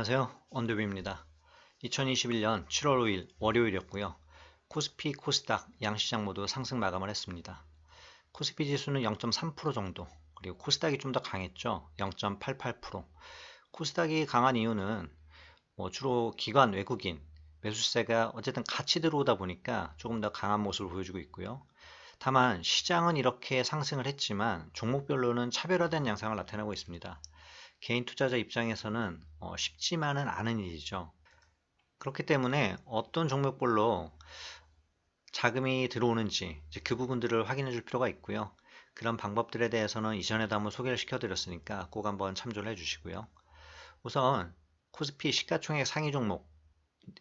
안녕하세요. 언더뷰입니다. 2021년 7월 5일 월요일이었고요. 코스피, 코스닥 양시장 모두 상승 마감을 했습니다. 코스피 지수는 0.3% 정도, 그리고 코스닥이 좀 더 강했죠. 0.88%. 코스닥이 강한 이유는 주로 기관, 외국인, 매수세가 어쨌든 같이 들어오다 보니까 조금 더 강한 모습을 보여주고 있고요. 다만 시장은 이렇게 상승을 했지만 종목별로는 차별화된 양상을 나타내고 있습니다. 개인 투자자 입장에서는 쉽지만은 않은 일이죠. 그렇기 때문에 어떤 종목별로 자금이 들어오는지 이제 그 부분들을 확인해 줄 필요가 있고요. 그런 방법들에 대해서는 이전에도 한번 소개를 시켜드렸으니까 꼭 한번 참조를 해주시고요. 우선 코스피 시가총액 상위 종목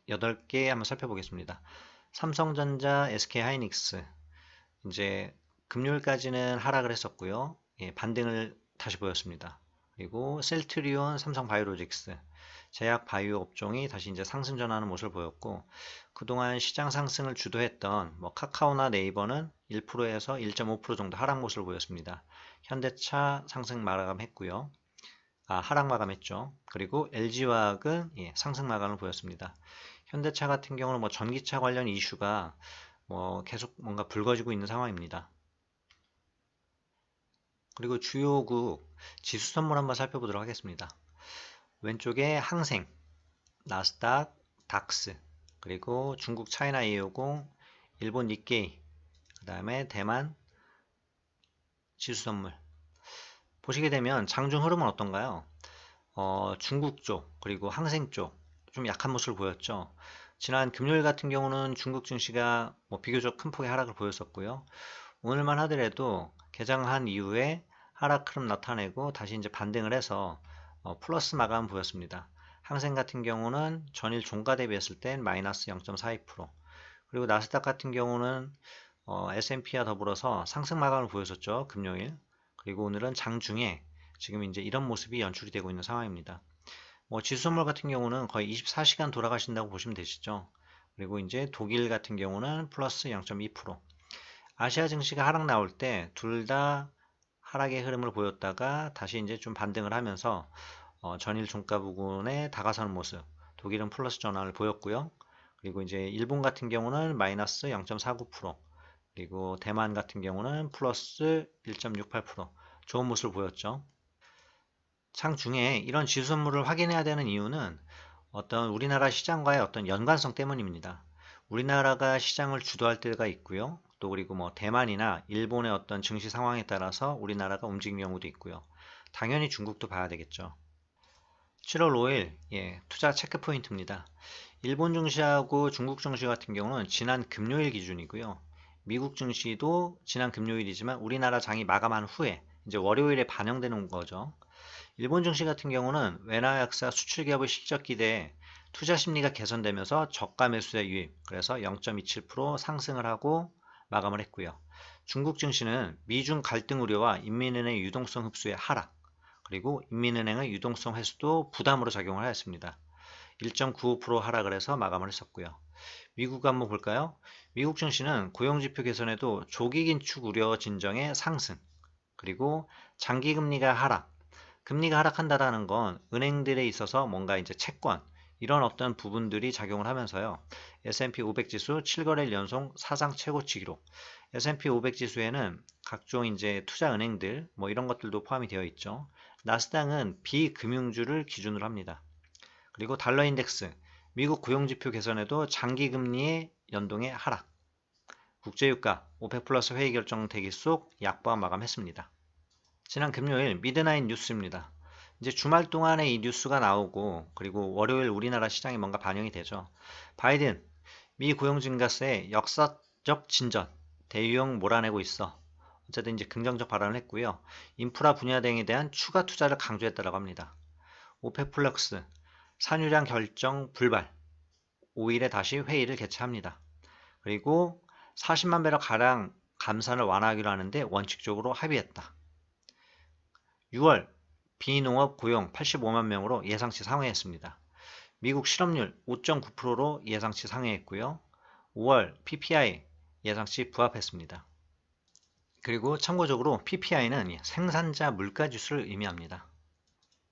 8개 한번 살펴보겠습니다. 삼성전자, SK하이닉스 이제 금요일까지는 하락을 했었고요. 예, 반등을 다시 보였습니다. 그리고 셀트리온, 삼성바이오로직스, 제약 바이오 업종이 다시 이제 상승 전하는 모습을 보였고, 그동안 시장 상승을 주도했던 카카오나 네이버는 1%에서 1.5% 정도 하락 모습을 보였습니다. 현대차 상승 마감했고요. 하락 마감했죠. 그리고 LG화학은 상승 마감을 보였습니다. 현대차 같은 경우는 전기차 관련 이슈가 계속 뭔가 불거지고 있는 상황입니다. 그리고 주요국 지수 선물 한번 살펴보도록 하겠습니다. 왼쪽에 항생, 나스닥, 닥스, 그리고 중국 차이나 250, 일본 니케이, 그 다음에 대만 지수 선물. 보시게 되면 장중 흐름은 어떤가요? 중국 쪽, 그리고 항생 쪽 좀 약한 모습을 보였죠. 지난 금요일 같은 경우는 중국 증시가 비교적 큰 폭의 하락을 보였었고요. 오늘만 하더라도 개장한 이후에 하락 흐름 나타내고 다시 이제 반등을 해서 플러스 마감 보였습니다. 항생 같은 경우는 전일 종가 대비했을 땐 마이너스 0.42%, 그리고 나스닥 같은 경우는 S&P와 더불어서 상승 마감을 보였었죠. 금요일. 그리고 오늘은 장중에 지금 이제 이런 모습이 연출이 되고 있는 상황입니다. 지수 선물 같은 경우는 거의 24시간 돌아가신다고 보시면 되시죠. 그리고 이제 독일 같은 경우는 플러스 0.2%. 아시아 증시가 하락 나올 때 둘 다 하락의 흐름을 보였다가 다시 이제 좀 반등을 하면서 전일 종가 부근에 다가서는 모습. 독일은 플러스 전환을 보였고요. 그리고 이제 일본 같은 경우는 마이너스 0.49%, 그리고 대만 같은 경우는 플러스 1.68% 좋은 모습을 보였죠. 장중에 이런 지수 선물을 확인해야 되는 이유는 어떤 우리나라 시장과의 어떤 연관성 때문입니다. 우리나라가 시장을 주도할 때가 있고요. 또 그리고 대만이나 일본의 어떤 증시 상황에 따라서 우리나라가 움직이는 경우도 있고요. 당연히 중국도 봐야 되겠죠. 7월 5일 투자 체크 포인트입니다. 일본 증시하고 중국 증시 같은 경우는 지난 금요일 기준이고요. 미국 증시도 지난 금요일이지만 우리나라 장이 마감한 후에 이제 월요일에 반영되는 거죠. 일본 증시 같은 경우는 외나 약사 수출 기업의 실적 기대에 투자 심리가 개선되면서 저가 매수세 유입, 그래서 0.27% 상승을 하고 마감을 했고요. 중국 증시는 미중 갈등 우려와 인민은행 유동성 흡수의 하락, 그리고 인민은행의 유동성 회수도 부담으로 작용을 하였습니다. 1.95% 하락을 해서 마감을 했었고요. 미국 한번 볼까요? 미국 증시는 고용지표 개선에도 조기 긴축 우려 진정의 상승, 그리고 장기금리가 하락, 금리가 하락한다라는 건 은행들에 있어서 뭔가 이제 채권 이런 어떤 부분들이 작용을 하면서요. S&P 500 지수 7거래일 연속 사상 최고치 기록. S&P 500 지수에는 각종 이제 투자 은행들 이런 것들도 포함이 되어 있죠. 나스닥은 비금융주를 기준으로 합니다. 그리고 달러 인덱스, 미국 고용지표 개선에도 장기 금리의 연동의 하락. 국제유가, 오펙 플러스 회의 결정 대기 속 약보합 마감했습니다. 지난 금요일 미드나잇 뉴스입니다. 이제 주말 동안에 이 뉴스가 나오고 그리고 월요일 우리나라 시장에 뭔가 반영이 되죠. 바이든, 미 고용 증가세의 역사적 진전, 대유형 몰아내고 있어. 어쨌든 이제 긍정적 발언을 했고요. 인프라 분야 등에 대한 추가 투자를 강조했다고 합니다. 오펙 플러스, 산유량 결정 불발, 5일에 다시 회의를 개최합니다. 그리고 40만 배럴 가량 감산을 완화하기로 하는데 원칙적으로 합의했다. 6월 비농업 고용 85만 명으로 예상치 상회했습니다. 미국 실업률 5.9%로 예상치 상회했고요. 5월 PPI 예상치 부합했습니다. 그리고 참고적으로 PPI는 생산자 물가지수를 의미합니다.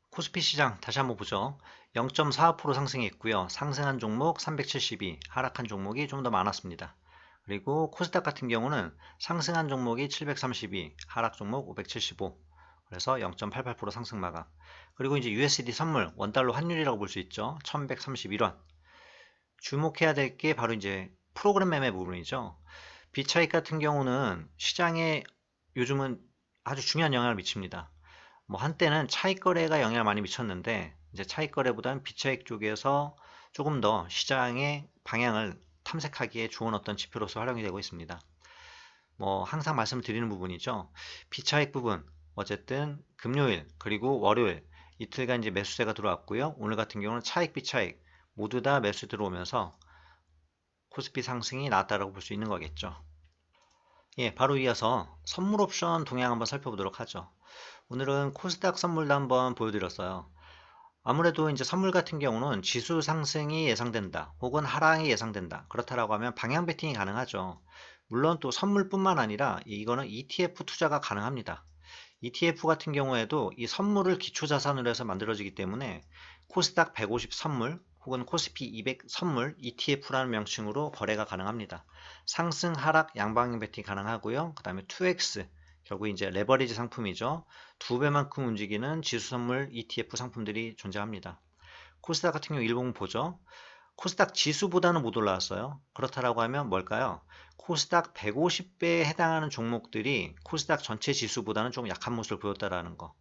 코스피 시장 다시 한번 보죠. 0.45% 상승했고요. 상승한 종목 372, 하락한 종목이 좀 더 많았습니다. 그리고 코스닥 같은 경우는 상승한 종목이 732, 하락 종목 575, 그래서 0.88% 상승 마감. 그리고 이제 USD 선물, 원달러 환율이라고 볼 수 있죠. 1131원. 주목해야 될 게 바로 이제 프로그램 매매 부분이죠. 비차익 같은 경우는 시장에 요즘은 아주 중요한 영향을 미칩니다. 뭐 한때는 차익 거래가 영향을 많이 미쳤는데 이제 차익 거래보다는 비차익 쪽에서 조금 더 시장의 방향을 탐색하기에 좋은 어떤 지표로서 활용이 되고 있습니다. 뭐 항상 말씀드리는 부분이죠. 비차익 부분 어쨌든 금요일 그리고 월요일 이틀간 이제 매수세가 들어왔고요. 오늘 같은 경우는 차익 비차익 모두 다 매수 들어오면서 코스피 상승이 나왔다고 볼 수 있는 거겠죠. 예, 바로 이어서 선물 옵션 동향 한번 살펴보도록 하죠. 오늘은 코스닥 선물도 한번 보여드렸어요. 아무래도 이제 선물 같은 경우는 지수 상승이 예상된다 혹은 하락이 예상된다 그렇다라고 하면 방향 베팅이 가능하죠. 물론 또 선물뿐만 아니라 이거는 ETF 투자가 가능합니다. ETF 같은 경우에도 이 선물을 기초자산으로 해서 만들어지기 때문에 코스닥 150 선물 혹은 코스피 200 선물 ETF라는 명칭으로 거래가 가능합니다. 상승 하락 양방향 베팅 가능하고요. 그 다음에 2X 결국 이제 레버리지 상품이죠. 2배만큼 움직이는 지수 선물 ETF 상품들이 존재합니다. 코스닥 같은 경우 일봉 보죠. 코스닥 지수보다는 못 올라왔어요. 그렇다라고 하면 뭘까요? 코스닥 150배에 해당하는 종목들이 코스닥 전체 지수보다는 좀 약한 모습을 보였다라는 거.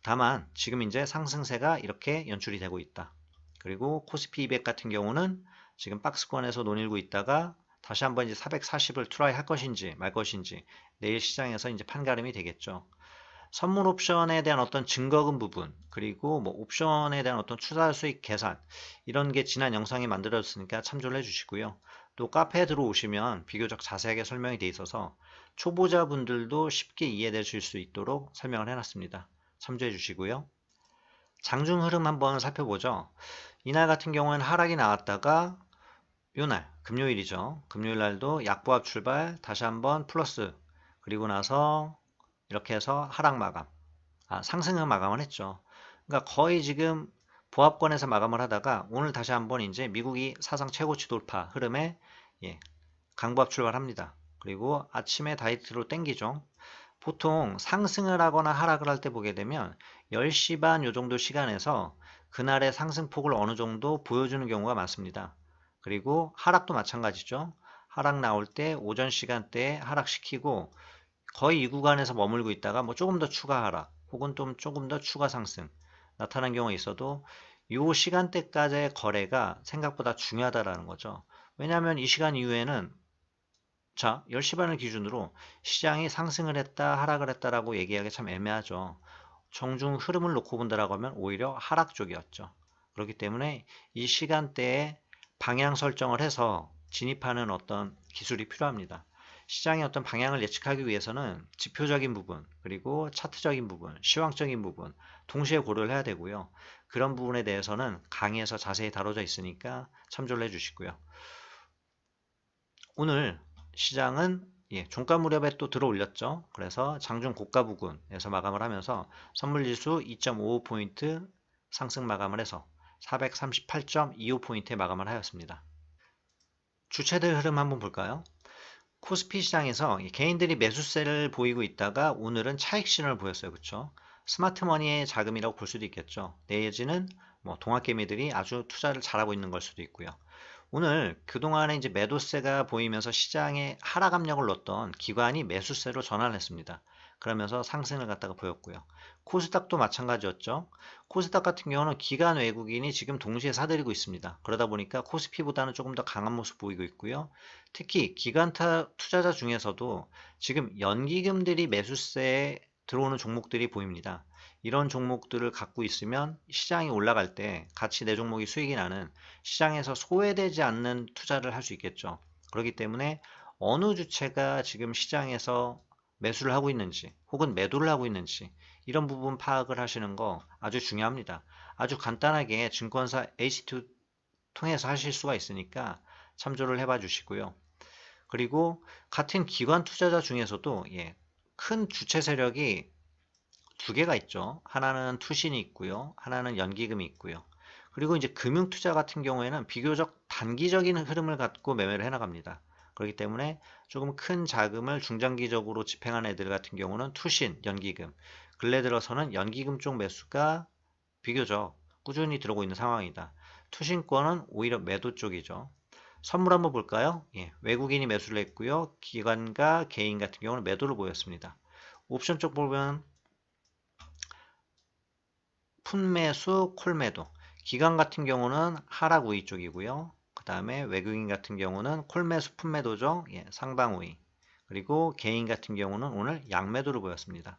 다만 지금 이제 상승세가 이렇게 연출이 되고 있다. 그리고 코스피 200 같은 경우는 지금 박스권에서 논일고 있다가 다시 한번 이제 440을 트라이 할 것인지 말 것인지 내일 시장에서 이제 판가름이 되겠죠. 선물 옵션에 대한 어떤 증거금 부분 그리고 뭐 옵션에 대한 어떤 투자 수익 계산 이런 게 지난 영상에 만들어졌으니까 참조를 해주시고요. 또 카페에 들어오시면 비교적 자세하게 설명이 되어 있어서 초보자분들도 쉽게 이해되실 수 있도록 설명을 해놨습니다. 참조해 주시고요. 장중 흐름 한번 살펴보죠. 이날 같은 경우는 하락이 나왔다가 요날 금요일이죠. 금요일 날도 약보합 출발 다시 한번 플러스 그리고 나서 이렇게 해서 하락 마감 상승을 마감을 했죠. 그러니까 거의 지금 보합권에서 마감을 하다가 오늘 다시 한번 이제 미국이 사상 최고치 돌파 흐름에 강보합 출발합니다. 그리고 아침에 다이트로 땡기죠. 보통 상승을 하거나 하락을 할 때 보게 되면 10시 반 요 정도 시간에서 그날의 상승폭을 어느 정도 보여주는 경우가 많습니다. 그리고 하락도 마찬가지죠. 하락 나올 때 오전 시간대에 하락시키고 거의 이 구간에서 머물고 있다가 뭐 조금 더 추가 하락 혹은 좀 조금 더 추가 상승 나타난 경우가 있어도 이 시간대까지의 거래가 생각보다 중요하다라는 거죠. 왜냐하면 이 시간 이후에는 자 10시 반을 기준으로 시장이 상승을 했다 하락을 했다라고 얘기하기 참 애매하죠. 정중 흐름을 놓고 본다라고 하면 오히려 하락 쪽이었죠. 그렇기 때문에 이 시간대에 방향 설정을 해서 진입하는 어떤 기술이 필요합니다. 시장의 어떤 방향을 예측하기 위해서는 지표적인 부분, 그리고 차트적인 부분, 시황적인 부분 동시에 고려를 해야 되고요. 그런 부분에 대해서는 강의에서 자세히 다뤄져 있으니까 참조를 해주시고요. 오늘 시장은 종가 무렵에 또 들어 올렸죠. 그래서 장중 고가 부근에서 마감을 하면서 선물지수 2.55포인트 상승 마감을 해서 438.25포인트에 마감을 하였습니다. 주체들 흐름 한번 볼까요? 코스피 시장에서 개인들이 매수세를 보이고 있다가 오늘은 차익 신호를 보였어요. 그렇죠? 스마트머니의 자금이라고 볼 수도 있겠죠. 내지는 뭐 동학개미들이 아주 투자를 잘하고 있는 걸 수도 있고요. 오늘 그동안에 이제 매도세가 보이면서 시장에 하락 압력을 넣었던 기관이 매수세로 전환을 했습니다. 그러면서 상승을 갖다가 보였고요. 코스닥도 마찬가지였죠. 코스닥 같은 경우는 기관 외국인이 지금 동시에 사들이고 있습니다. 그러다 보니까 코스피보다는 조금 더 강한 모습 보이고 있고요. 특히 기관 투자자 중에서도 지금 연기금들이 매수세에 들어오는 종목들이 보입니다. 이런 종목들을 갖고 있으면 시장이 올라갈 때 같이 내 종목이 수익이 나는 시장에서 소외되지 않는 투자를 할 수 있겠죠. 그렇기 때문에 어느 주체가 지금 시장에서 매수를 하고 있는지 혹은 매도를 하고 있는지 이런 부분 파악을 하시는 거 아주 중요합니다. 아주 간단하게 증권사 HT 통해서 하실 수가 있으니까 참조를 해봐 주시고요. 그리고 같은 기관 투자자 중에서도 큰 주체 세력이 두 개가 있죠. 하나는 투신이 있고요. 하나는 연기금이 있고요. 그리고 이제 금융투자 같은 경우에는 비교적 단기적인 흐름을 갖고 매매를 해나갑니다. 그렇기 때문에 조금 큰 자금을 중장기적으로 집행하는 애들 같은 경우는 투신, 연기금, 근래 들어서는 연기금 쪽 매수가 비교적 꾸준히 들어오고 있는 상황이다. 투신권은 오히려 매도 쪽이죠. 선물 한번 볼까요? 예, 외국인이 매수를 했고요. 기관과 개인 같은 경우는 매도를 보였습니다. 옵션 쪽 보면 풋매수, 콜매도. 기관 같은 경우는 하락 우위 쪽이고요. 그 다음에 외국인 같은 경우는 콜매수, 풋매도죠. 예, 상방 우위. 그리고 개인 같은 경우는 오늘 양매도를 보였습니다.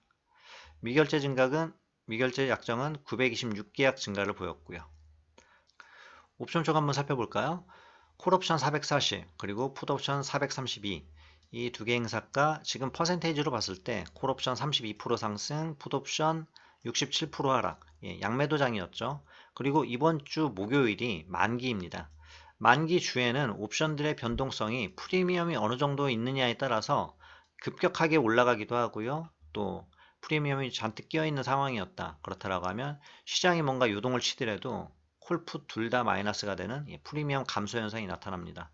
미결제 증가는 미결제 약정은 926계약 증가를 보였고요. 옵션 쪽 한번 살펴볼까요? 콜옵션 440 그리고 풋옵션 432 이 두 개 행사가 지금 퍼센테이지로 봤을 때 콜옵션 32% 상승, 풋옵션 67% 하락, 예, 양매도장이었죠. 그리고 이번 주 목요일이 만기입니다. 만기 주에는 옵션들의 변동성이 프리미엄이 어느 정도 있느냐에 따라서 급격하게 올라가기도 하고요. 또 프리미엄이 잔뜩 끼어있는 상황이었다. 그렇다라고 하면 시장이 뭔가 요동을 치더라도 콜풋 둘 다 마이너스가 되는 프리미엄 감소 현상이 나타납니다.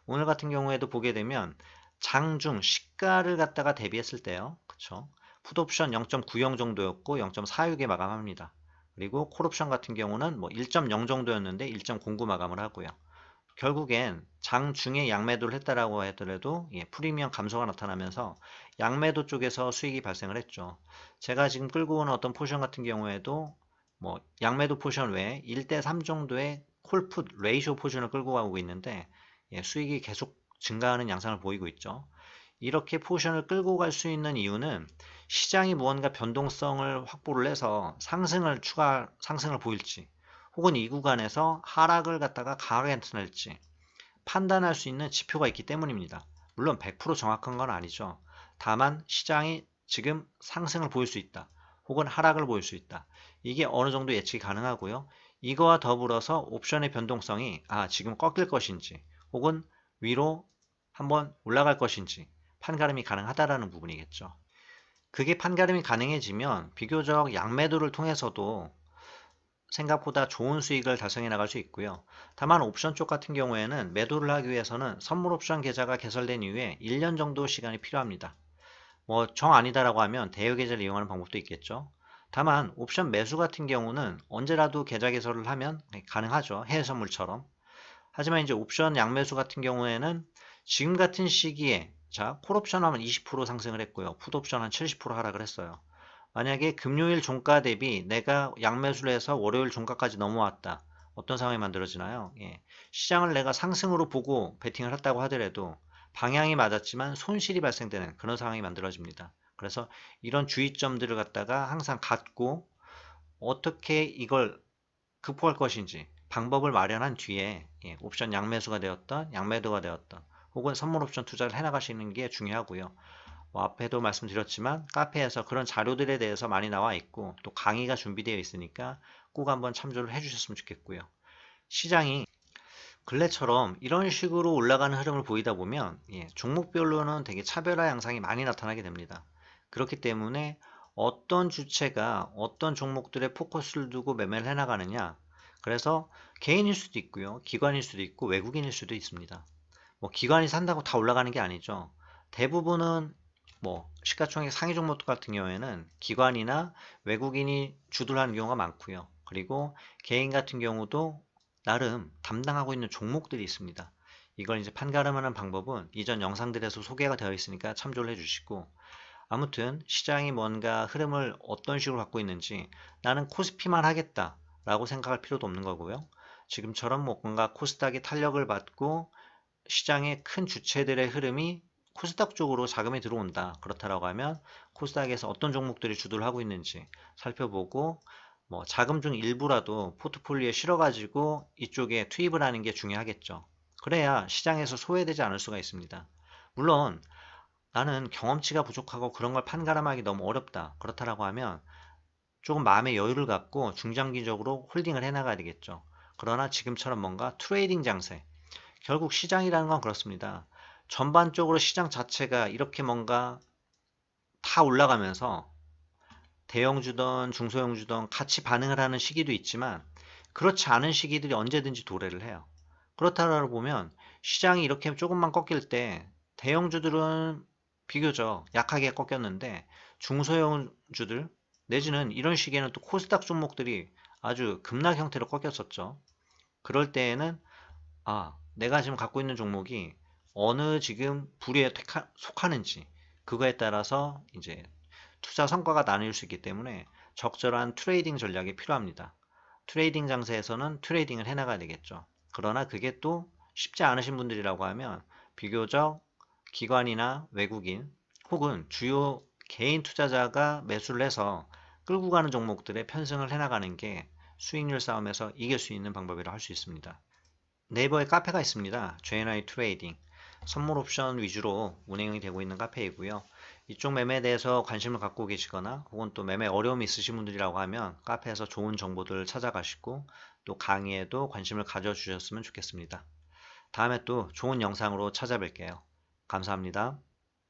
오늘 같은 경우에도 보게 되면 장중 시가를 갖다가 대비했을 때요. 그쵸? 풋옵션 0.90 정도였고 0.46에 마감합니다. 그리고 콜옵션 같은 경우는 뭐 1.0 정도였는데 1.09 마감을 하고요. 결국엔 장중에 양매도를 했다라고 하더라도 프리미엄 감소가 나타나면서 양매도 쪽에서 수익이 발생을 했죠. 제가 지금 끌고 오는 어떤 포션 같은 경우에도 뭐 양매도 포션 외에 1대3 정도의 콜풋 레이쇼 포션을 끌고 가고 있는데 수익이 계속 증가하는 양상을 보이고 있죠. 이렇게 포션을 끌고 갈 수 있는 이유는 시장이 무언가 변동성을 확보를 해서 추가 상승을 보일지 혹은 이 구간에서 하락을 갖다가 강하게 나타낼지 판단할 수 있는 지표가 있기 때문입니다. 물론 100% 정확한 건 아니죠. 다만 시장이 지금 상승을 보일 수 있다. 혹은 하락을 보일 수 있다. 이게 어느 정도 예측이 가능하고요. 이거와 더불어서 옵션의 변동성이 지금 꺾일 것인지 혹은 위로 한번 올라갈 것인지 판가름이 가능하다라는 부분이겠죠. 그게 판가름이 가능해지면 비교적 양매도를 통해서도 생각보다 좋은 수익을 달성해 나갈 수 있고요. 다만 옵션 쪽 같은 경우에는 매도를 하기 위해서는 선물 옵션 계좌가 개설된 이후에 1년 정도 시간이 필요합니다. 뭐 정 아니다라고 하면 대여 계좌를 이용하는 방법도 있겠죠. 다만 옵션 매수 같은 경우는 언제라도 계좌 개설을 하면 가능하죠. 해외 선물처럼. 하지만 이제 옵션 양매수 같은 경우에는 지금 같은 시기에 콜옵션 하면 20% 상승을 했고요. 풋옵션 한 70% 하락을 했어요. 만약에 금요일 종가 대비 내가 양매수를 해서 월요일 종가까지 넘어왔다. 어떤 상황이 만들어지나요? 예. 시장을 내가 상승으로 보고 베팅을 했다고 하더라도 방향이 맞았지만 손실이 발생되는 그런 상황이 만들어집니다. 그래서 이런 주의점들을 갖다가 항상 갖고 어떻게 이걸 극복할 것인지 방법을 마련한 뒤에 옵션 양매수가 되었던 양매도가 되었던 혹은 선물 옵션 투자를 해나가시는 게 중요하고요. 앞에도 말씀드렸지만 카페에서 그런 자료들에 대해서 많이 나와 있고 또 강의가 준비되어 있으니까 꼭 한번 참조를 해주셨으면 좋겠고요. 시장이 근래처럼 이런 식으로 올라가는 흐름을 보이다 보면 종목별로는 되게 차별화 양상이 많이 나타나게 됩니다. 그렇기 때문에 어떤 주체가 어떤 종목들의 포커스를 두고 매매를 해나가느냐, 그래서 개인일 수도 있고요, 기관일 수도 있고 외국인일 수도 있습니다. 뭐 기관이 산다고 다 올라가는 게 아니죠. 대부분은 뭐 시가총액 상위 종목 같은 경우에는 기관이나 외국인이 주도를 하는 경우가 많고요. 그리고 개인 같은 경우도 나름 담당하고 있는 종목들이 있습니다. 이걸 이제 판가름하는 방법은 이전 영상들에서 소개가 되어 있으니까 참조를 해주시고, 아무튼 시장이 뭔가 흐름을 어떤 식으로 갖고 있는지 나는 코스피만 하겠다 라고 생각할 필요도 없는 거고요. 지금처럼 뭔가 코스닥이 탄력을 받고 시장의 큰 주체들의 흐름이 코스닥 쪽으로 자금이 들어온다. 그렇다라고 하면 코스닥에서 어떤 종목들이 주도를 하고 있는지 살펴보고 뭐 자금 중 일부라도 포트폴리오에 실어가지고 이쪽에 투입을 하는 게 중요하겠죠. 그래야 시장에서 소외되지 않을 수가 있습니다. 물론 나는 경험치가 부족하고 그런 걸 판가름하기 너무 어렵다. 그렇다라고 하면 조금 마음의 여유를 갖고 중장기적으로 홀딩을 해나가야 되겠죠. 그러나 지금처럼 뭔가 트레이딩 장세, 결국 시장이라는 건 그렇습니다. 전반적으로 시장 자체가 이렇게 뭔가 다 올라가면서 대형주든 중소형주든 같이 반응을 하는 시기도 있지만 그렇지 않은 시기들이 언제든지 도래를 해요. 그렇다고 보면 시장이 이렇게 조금만 꺾일 때 대형주들은 비교적 약하게 꺾였는데 중소형주들 내지는 이런 시기에는 또 코스닥 종목들이 아주 급락 형태로 꺾였었죠. 그럴 때에는 내가 지금 갖고 있는 종목이 어느 지금 부류에 속하는지 그거에 따라서 이제 투자 성과가 나뉠 수 있기 때문에 적절한 트레이딩 전략이 필요합니다. 트레이딩 장세에서는 트레이딩을 해나가야 되겠죠. 그러나 그게 또 쉽지 않으신 분들이라고 하면 비교적 기관이나 외국인 혹은 주요 개인 투자자가 매수를 해서 끌고 가는 종목들의 편승을 해나가는 게 수익률 싸움에서 이길 수 있는 방법이라 할 수 있습니다. 네이버에 카페가 있습니다. J&I 트레이딩. 선물 옵션 위주로 운행이 되고 있는 카페이고요. 이쪽 매매에 대해서 관심을 갖고 계시거나 혹은 또 매매 어려움이 있으신 분들이라고 하면 카페에서 좋은 정보들을 찾아가시고 또 강의에도 관심을 가져주셨으면 좋겠습니다. 다음에 또 좋은 영상으로 찾아뵐게요. 감사합니다.